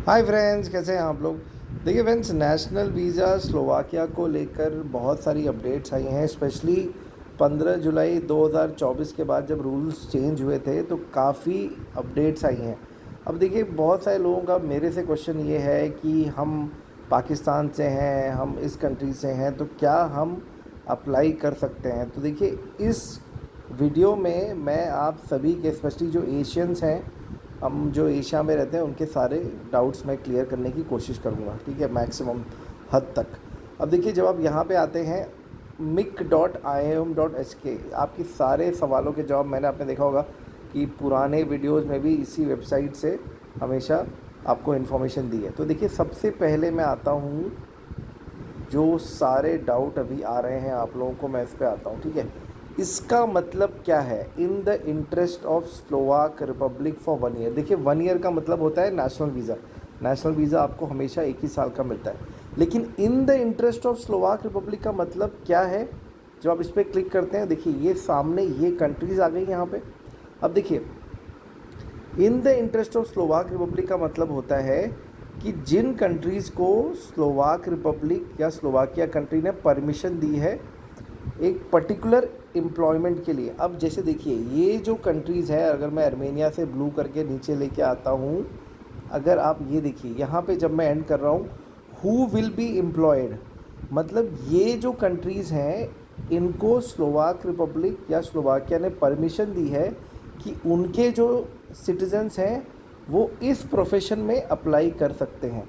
Hi friends, कैसे हैं आप लोग। देखिए फ्रेंड्स, नेशनल वीज़ा स्लोवाकिया को लेकर बहुत सारी अपडेट्स आई हैं। स्पेशली 15 जुलाई 2024 के बाद जब रूल्स चेंज हुए थे तो काफ़ी अपडेट्स आई हैं। अब देखिए, बहुत सारे लोगों का मेरे से क्वेश्चन ये है कि हम पाकिस्तान से हैं, हम इस कंट्री से हैं, तो क्या हम अप्लाई कर सकते हैं। तो देखिए, इस वीडियो में मैं आप सभी के, स्पेशली जो एशियंस हैं, हम जो एशिया में रहते हैं, उनके सारे डाउट्स मैं क्लियर करने की कोशिश करूँगा, ठीक है, मैक्सिमम हद तक। अब देखिए, जब आप यहाँ पे आते हैं mic.iom.hk, आपके सारे सवालों के जवाब मैंने आपने देखा होगा कि पुराने वीडियोस में भी इसी वेबसाइट से हमेशा आपको इन्फॉर्मेशन दी है। तो देखिए, सबसे पहले मैं आता हूँ, जो सारे डाउट अभी आ रहे हैं आप लोगों को, मैं इस पे आता हूँ, ठीक है। इसका मतलब क्या है, in the interest of Slovak Republic for 1 year. देखिए, 1 ईयर का मतलब होता है नेशनल वीज़ा। नेशनल वीज़ा आपको हमेशा 1 ही साल का मिलता है। लेकिन in the interest of Slovak Republic का मतलब क्या है, जब आप इस पर क्लिक करते हैं, देखिए ये सामने ये कंट्रीज़ आ गई यहाँ पे। अब देखिए, in the interest of Slovak Republic का मतलब होता है कि जिन कंट्रीज़ को स्लोवाक रिपब्लिक या स्लोवाकिया कंट्री ने परमिशन दी है एक पर्टिकुलर एम्प्लॉयमेंट के लिए। अब जैसे देखिए, ये जो कंट्रीज़ है, अगर मैं आर्मेनिया से ब्लू करके नीचे लेके आता हूँ, अगर आप ये देखिए यहाँ पे जब मैं एंड कर रहा हूँ, हु विल बी एम्प्लॉयड, मतलब ये जो कंट्रीज़ हैं, इनको स्लोवाक रिपब्लिक या स्लोवाकिया ने परमिशन दी है कि उनके जो सिटीजन्स हैं वो इस प्रोफेशन में अप्लाई कर सकते हैं।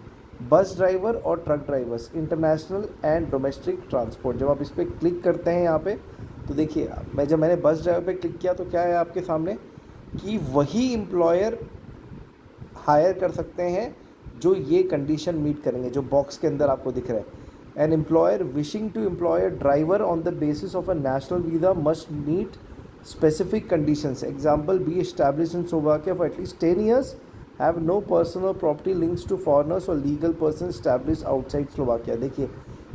बस ड्राइवर और truck drivers, international and domestic transport. जब आप इस पर क्लिक करते हैं यहाँ पे, तो देखिए, मैंने बस ड्राइवर पे क्लिक किया तो क्या है आपके सामने कि वही एम्प्लॉयर हायर कर सकते हैं जो ये कंडीशन मीट करेंगे, जो बॉक्स के अंदर आपको दिख रहा है। An employer wishing to employ driver on the basis of a national visa must meet specific conditions. Example, be established in Slovakia for at least 10 years, have no personal property links to foreigners or legal persons established outside Slovakia. देखिए,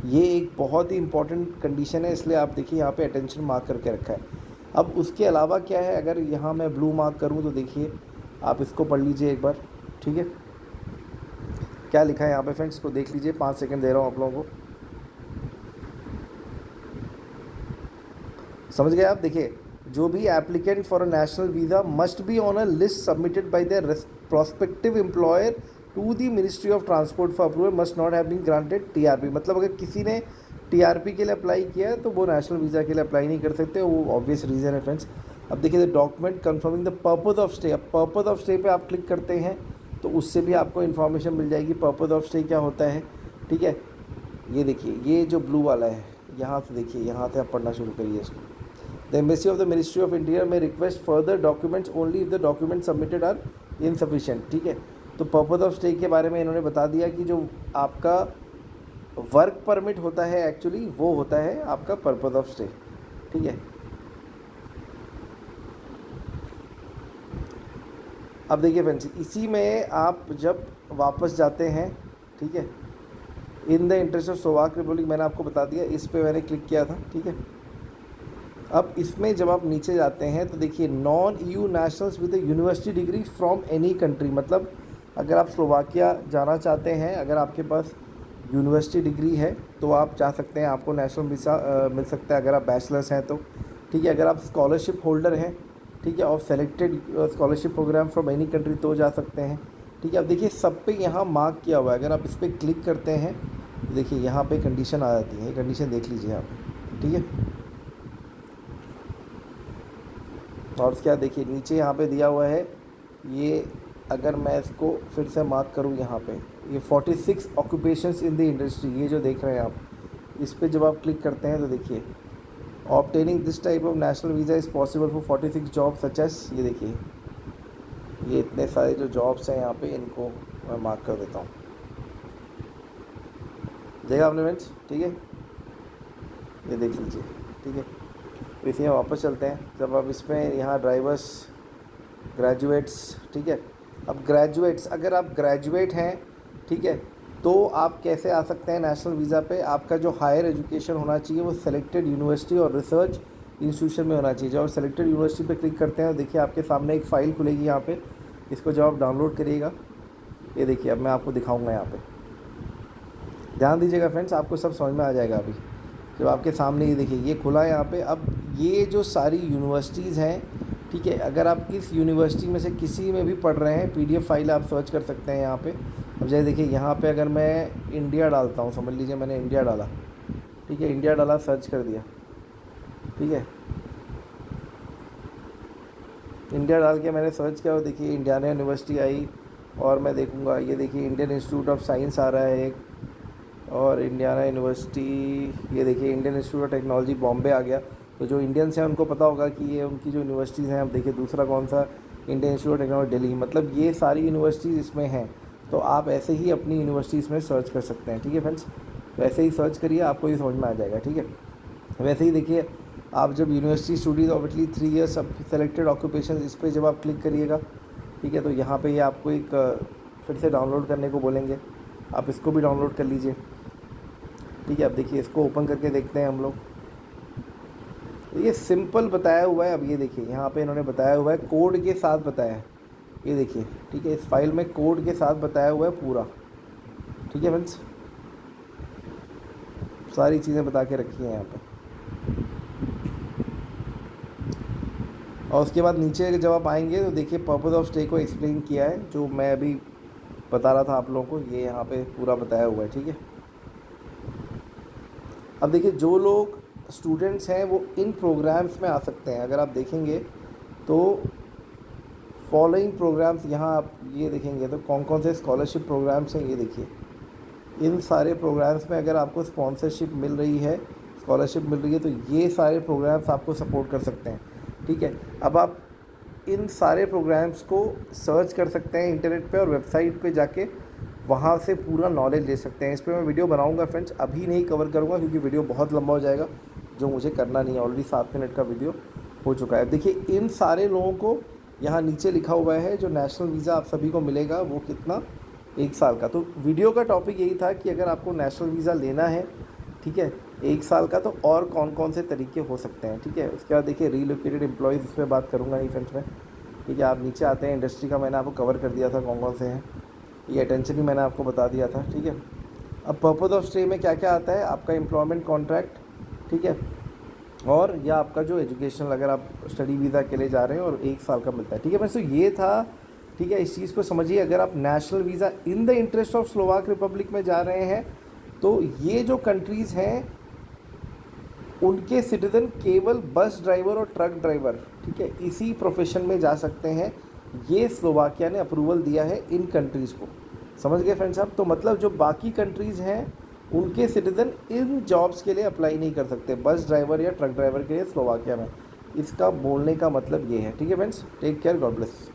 ये एक बहुत ही important condition है, इसलिए आप देखिए यहाँ pay attention mark करके रखा है। अब उसके अलावा क्या है, अगर यहाँ मैं ब्लू मार्क करूँ तो देखिए, आप इसको पढ़ लीजिए एक बार, ठीक है। क्या लिखा है यहाँ पे फ्रेंड्स, को देख लीजिए, 5 सेकंड दे रहा हूँ आप लोगों को, समझ गए आप। देखिए, जो भी applicant for a national visa must be on a list submitted by their prospective employer to the ministry of transport for approval, must not have been granted TRP. मतलब अगर किसी ने टीआरपी के लिए अप्लाई किया है तो वो नेशनल वीज़ा के लिए अप्लाई नहीं कर सकते, वो ऑब्वियस रीज़न है फ्रेंड्स। अब देखिए, the document confirming the purpose of stay. अब पर्पज़ ऑफ स्टे पे आप क्लिक करते हैं तो उससे भी आपको इन्फॉर्मेशन मिल जाएगी पर्पज़ ऑफ स्टे क्या होता है, ठीक है। ये देखिए, ये जो ब्लू वाला है, यहाँ से देखिए, यहाँ से आप पढ़ना शुरू करिए इसको। The embassy of the Ministry of Interior may request further documents only if the documents submitted are insufficient, ठीक है। तो पर्पज़ ऑफ स्टे के बारे में इन्होंने बता दिया कि जो आपका वर्क परमिट होता है, एक्चुअली वो होता है आपका पर्पज़ ऑफ स्टे, ठीक है। अब देखिए फ्रेंड्स, इसी में आप जब वापस जाते हैं, ठीक है, in the interest of Slovak Republic मैंने आपको बता दिया, इस पर मैंने क्लिक किया था, ठीक है। अब इसमें जब आप नीचे जाते हैं तो देखिए, non EU nationals with university degree from any country, मतलब अगर आप स्लोवाकिया जाना चाहते हैं, अगर आपके पास यूनिवर्सिटी डिग्री है तो आप जा सकते हैं, आपको नेशनल वीज़ा मिल सकता है, अगर आप बैचलर्स हैं तो, ठीक है। अगर आप स्कॉलरशिप होल्डर हैं, ठीक है, और selected scholarship program from any country तो जा सकते हैं, ठीक है। अब देखिए, सब पे यहाँ मार्क किया हुआ है, अगर आप इस पर क्लिक करते हैं तो देखिए यहाँ पे कंडीशन आ जाती है, कंडीशन देख लीजिए यहाँ पे, ठीक है। और क्या देखिए, नीचे यहाँ पे दिया हुआ है, ये अगर मैं इसको फिर से मार्क करूँ यहाँ पे, ये 46 ऑक्यूपेशंस इन द इंडस्ट्री, ये जो देख रहे हैं आप, इस पे जब आप क्लिक करते हैं तो देखिए, obtaining this type of national visa is possible for 46 job such as, ये देखिए, ये इतने सारे जो जॉब्स हैं यहाँ पे, इनको मैं मार्क कर देता हूँ, देखा आपने फ्रेंड्स, ठीक है। ये देख लीजिए, ठीक है। तो इसी में वापस चलते हैं, जब आप इसमें यहाँ ड्राइवर्स, ग्रेजुएट्स, ठीक है। अब ग्रेजुएट्स, अगर आप ग्रेजुएट हैं, ठीक है, तो आप कैसे आ सकते हैं नेशनल वीज़ा पे। आपका जो हायर एजुकेशन होना चाहिए वो सेलेक्टेड यूनिवर्सिटी और रिसर्च इंस्टीट्यूशन में होना चाहिए। जब आप सेलेक्टेड यूनिवर्सिटी पे क्लिक करते हैं तो देखिए, आपके सामने एक फ़ाइल खुलेगी यहाँ पे, इसको जब आप डाउनलोड करिएगा, ये देखिए, अब मैं आपको दिखाऊंगा यहाँ पे, ध्यान दीजिएगा फ्रेंड्स, आपको सब समझ में आ जाएगा अभी जब आपके सामने ये देखिए ये खुला है यहाँ पे। अब ये जो सारी यूनिवर्सिटीज़ हैं, ठीक है, अगर आप इस यूनिवर्सिटी में से किसी में भी पढ़ रहे हैं, पीडीएफ फाइल आप सर्च कर सकते हैं यहाँ पे। अब जैसे देखिए यहाँ पे अगर मैं इंडिया डालता हूँ, समझ लीजिए मैंने इंडिया डाला, ठीक है, इंडिया डाला, सर्च कर दिया, ठीक है, इंडिया डाल के मैंने सर्च किया और देखिए इंडियाना यूनिवर्सिटी आई, और मैं देखूँगा ये देखिए इंडियन इंस्टीट्यूट ऑफ साइंस आ रहा है एक, और इंडियाना यूनिवर्सिटी, ये देखिए Indian Institute of Technology Bombay आ गया। तो जो इंडियंस हैं उनको पता होगा कि ये उनकी जो यूनिवर्सिटीज़ हैं। अब देखिए दूसरा कौन सा, Indian Institute of technology Delhi, मतलब ये सारी यूनिवर्सिटीज़ इसमें हैं। तो आप ऐसे ही अपनी यूनिवर्सिटीज़ में सर्च कर सकते हैं, ठीक है फ्रेंड्स। तो ऐसे ही सर्च करिए, आपको ये समझ में आ जाएगा, ठीक है। वैसे ही देखिए, आप जब यूनिवर्सिटी स्टडीज़ ऑब्वियसली 3 ईयर्स अब सेलेक्टेड ऑक्यूपेशन, इस पर जब आप क्लिक करिएगा, ठीक है, तो यहाँ पे ये आपको एक फिर से डाउनलोड करने को बोलेंगे, आप इसको भी डाउनलोड कर लीजिए, ठीक है। अब देखिए इसको ओपन करके देखते हैं हम लोग। ये सिंपल बताया हुआ है। अब ये देखिए यहाँ पे इन्होंने बताया हुआ है, कोड के साथ बताया है, ये देखिए, ठीक है, इस फाइल में कोड के साथ बताया हुआ है पूरा, ठीक है फ्रेंड्स, सारी चीज़ें बता के रखी हैं यहाँ पे। और उसके बाद नीचे जब आप आएंगे तो देखिए पर्पज़ ऑफ स्टे को एक्सप्लेन किया है, जो मैं अभी बता रहा था आप लोगों को, ये यहाँ पे पूरा बताया हुआ है, ठीक है। अब देखिए जो लोग स्टूडेंट्स हैं वो इन प्रोग्राम्स में आ सकते हैं। अगर आप देखेंगे तो फॉलोइंग प्रोग्राम्स, यहाँ आप ये देखेंगे तो कौन कौन से स्कॉलरशिप प्रोग्राम्स हैं, ये देखिए इन सारे प्रोग्राम्स में अगर आपको स्पॉन्सरशिप मिल रही है, स्कॉलरशिप मिल रही है, तो ये सारे प्रोग्राम्स आपको सपोर्ट कर सकते हैं, ठीक है। अब आप इन सारे प्रोग्राम्स को सर्च कर सकते हैं इंटरनेट पे, और वेबसाइट पे जाके वहाँ से पूरा नॉलेज ले सकते हैं। इस पर मैं वीडियो बनाऊंगा फ्रेंड्स, अभी नहीं कवर करूँगा क्योंकि वीडियो बहुत लंबा हो जाएगा, जो मुझे करना नहीं है। ऑलरेडी 7 मिनट का वीडियो हो चुका है। देखिए इन सारे लोगों को यहाँ नीचे लिखा हुआ है, जो नेशनल वीज़ा आप सभी को मिलेगा वो कितना, 1 साल का। तो वीडियो का टॉपिक यही था कि अगर आपको नेशनल वीज़ा लेना है, ठीक है, 1 साल का, तो और कौन कौन से तरीके हो सकते हैं, ठीक है। उसके बाद देखिए रीलोकेटेड एम्प्लॉयज़, इस पर बात करूँगा नहीं फ्रेंड्स में, ठीक है। आप नीचे आते हैं, इंडस्ट्री का मैंने आपको कवर कर दिया था कौन कौन से हैं, ये अटेंशन भी मैंने आपको बता दिया था, ठीक है। अब पर्पज़ ऑफ स्टे में क्या क्या आता है, आपका एम्प्लॉयमेंट कॉन्ट्रैक्ट, ठीक है, और या आपका जो एजुकेशनल, अगर आप स्टडी वीज़ा के लिए जा रहे हैं और 1 साल का मिलता है, ठीक है। बस तो ये था, ठीक है। इस चीज़ को समझिए, अगर आप national visa in the interest of Slovak Republic में जा रहे हैं, तो ये जो कंट्रीज़ हैं उनके सिटीज़न केवल बस ड्राइवर और ट्रक ड्राइवर, ठीक है, इसी प्रोफेशन में जा सकते हैं। ये स्लोवाकिया ने अप्रूवल दिया है इन कंट्रीज़ को, समझ गए फ्रेंड्स आप। तो मतलब जो बाकी कंट्रीज़ हैं उनके सिटीज़न इन जॉब्स के लिए अप्लाई नहीं कर सकते, बस ड्राइवर या ट्रक ड्राइवर के लिए स्लोवाकिया में। इसका बोलने का मतलब ये है, ठीक है friends. Take care, God bless.